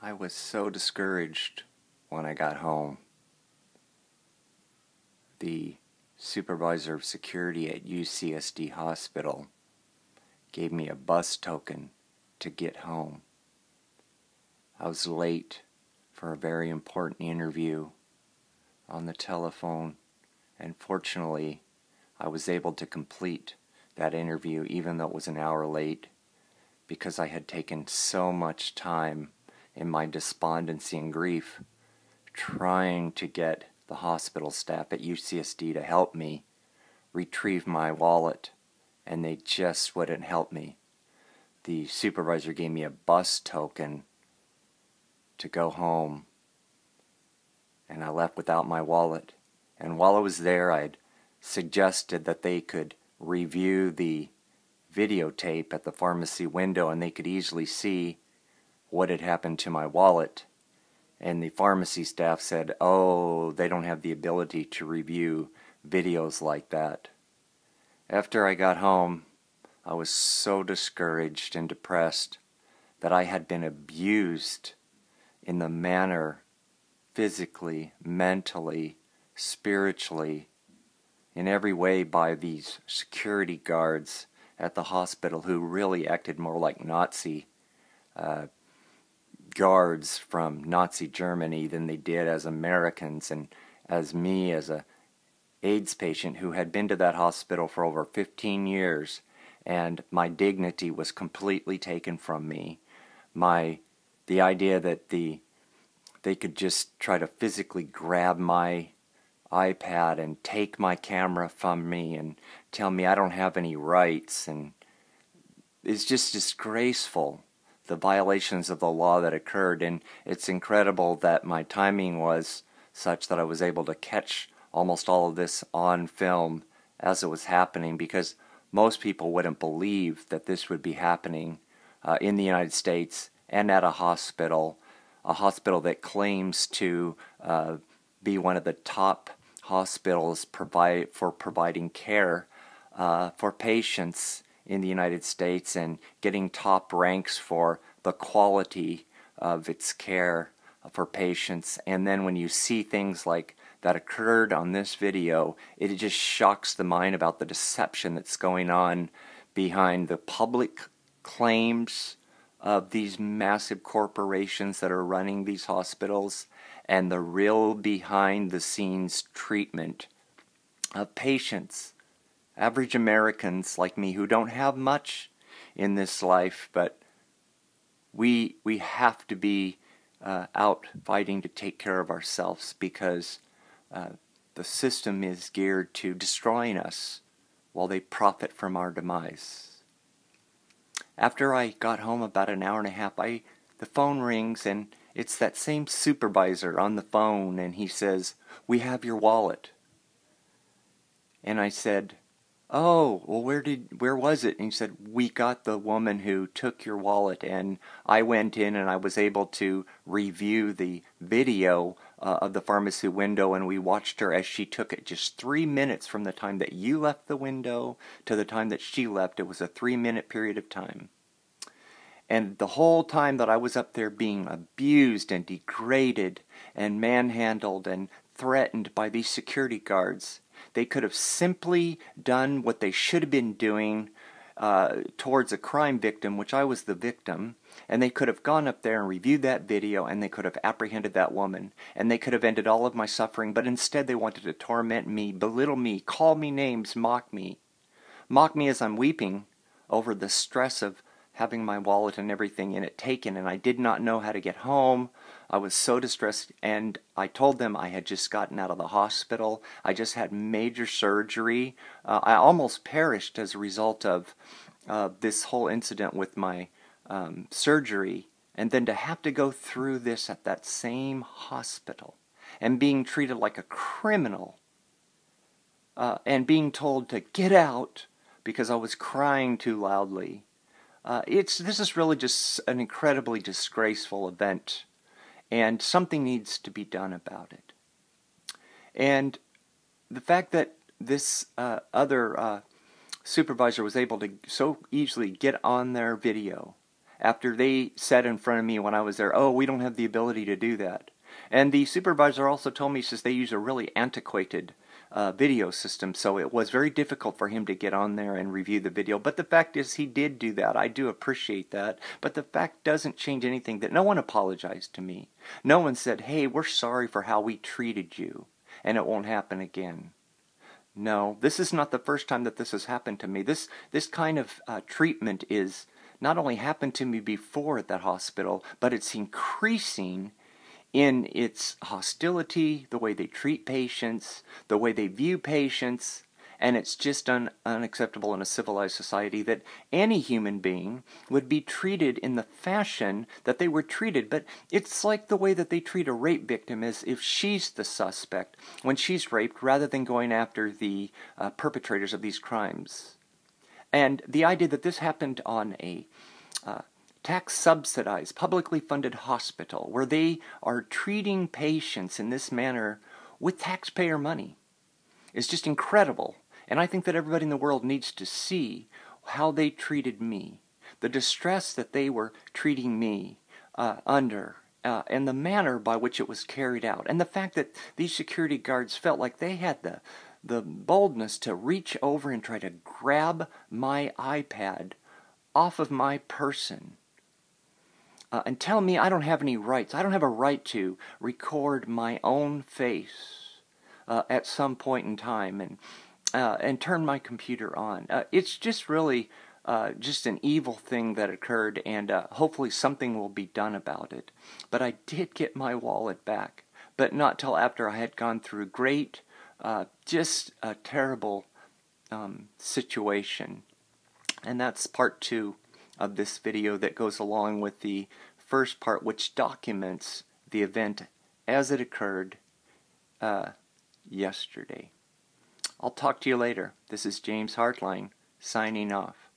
I was so discouraged when I got home. The supervisor of security at UCSD Hospital gave me a bus token to get home. I was late for a very important interview on the telephone, and fortunately I was able to complete that interview even though it was an hour late, because I had taken so much time in my despondency and grief trying to get the hospital staff at UCSD to help me retrieve my wallet, and they just wouldn't help me. The supervisor gave me a bus token to go home, and I left without my wallet. And while I was there, I had suggested that they could review the videotape at the pharmacy window and they could easily see what had happened to my wallet. And the pharmacy staff said, "Oh, they don't have the ability to review videos like that." After I got home, I was so discouraged and depressed that I had been abused in the manner, physically, mentally, spiritually, in every way, by these security guards at the hospital who really acted more like Nazi guards from Nazi Germany than they did as Americans, and as me, as a AIDS patient who had been to that hospital for over 15 years, and my dignity was completely taken from me. The idea that they could just try to physically grab my iPad and take my camera from me and tell me I don't have any rights, and it's just disgraceful, the violations of the law that occurred. And it's incredible that my timing was such that I was able to catch almost all of this on film as it was happening, because most people wouldn't believe that this would be happening in the United States and at a hospital that claims to be one of the top hospitals for providing care for patients in the United States, and getting top ranks for the quality of its care for patients. And then when you see things like that occurred on this video, it just shocks the mind about the deception that's going on behind the public claims of these massive corporations that are running these hospitals, and the real behind-the-scenes treatment of patients, average Americans like me who don't have much in this life, but we have to be out fighting to take care of ourselves, because the system is geared to destroying us while they profit from our demise. After I got home about an hour and a half, the phone rings, and it's that same supervisor on the phone, and he says, "We have your wallet." And I said, "Oh, well, where was it?" And he said, "We got the woman who took your wallet." And I went in and I was able to review the video of the pharmacy window, and we watched her as she took it. Just 3 minutes from the time that you left the window to the time that she left. It was a 3-minute period of time. And the whole time that I was up there being abused and degraded and manhandled and threatened by these security guards, they could have simply done what they should have been doing towards a crime victim, which I was the victim, and they could have gone up there and reviewed that video, and they could have apprehended that woman, and they could have ended all of my suffering. But instead they wanted to torment me, belittle me, call me names, mock me as I'm weeping over the stress of having my wallet and everything in it taken, and I did not know how to get home. I was so distressed, and I told them I had just gotten out of the hospital. I just had major surgery. I almost perished as a result of this whole incident with my surgery, and then to have to go through this at that same hospital and being treated like a criminal and being told to get out because I was crying too loudly. This is really just an incredibly disgraceful event, and something needs to be done about it. And the fact that this other supervisor was able to so easily get on their video after they said in front of me when I was there, "Oh, we don't have the ability to do that." And the supervisor also told me, says they use a really antiquated video system, so it was very difficult for him to get on there and review the video. But the fact is, he did do that. I do appreciate that. But the fact doesn't change anything that no one apologized to me. No one said, "Hey, we're sorry for how we treated you, and it won't happen again." No, this is not the first time that this has happened to me. This kind of treatment is not only happened to me before at that hospital, but it's increasing in its hostility, the way they treat patients, the way they view patients, and it's just unacceptable in a civilized society that any human being would be treated in the fashion that they were treated. But it's like the way that they treat a rape victim as if she's the suspect when she's raped, rather than going after the perpetrators of these crimes. And the idea that this happened on a tax-subsidized, publicly funded hospital where they are treating patients in this manner with taxpayer money is just incredible. And I think that everybody in the world needs to see how they treated me, the distress that they were treating me under, and the manner by which it was carried out, and the fact that these security guards felt like they had the boldness to reach over and try to grab my iPad off of my person and tell me I don't have any rights. I don't have a right to record my own face at some point in time and turn my computer on. It's just really just an evil thing that occurred, and hopefully something will be done about it. But I did get my wallet back, but not till after I had gone through great, just a terrible situation. And that's part 2 of this video that goes along with the first part, which documents the event as it occurred yesterday. I'll talk to you later. This is James Hartline, signing off.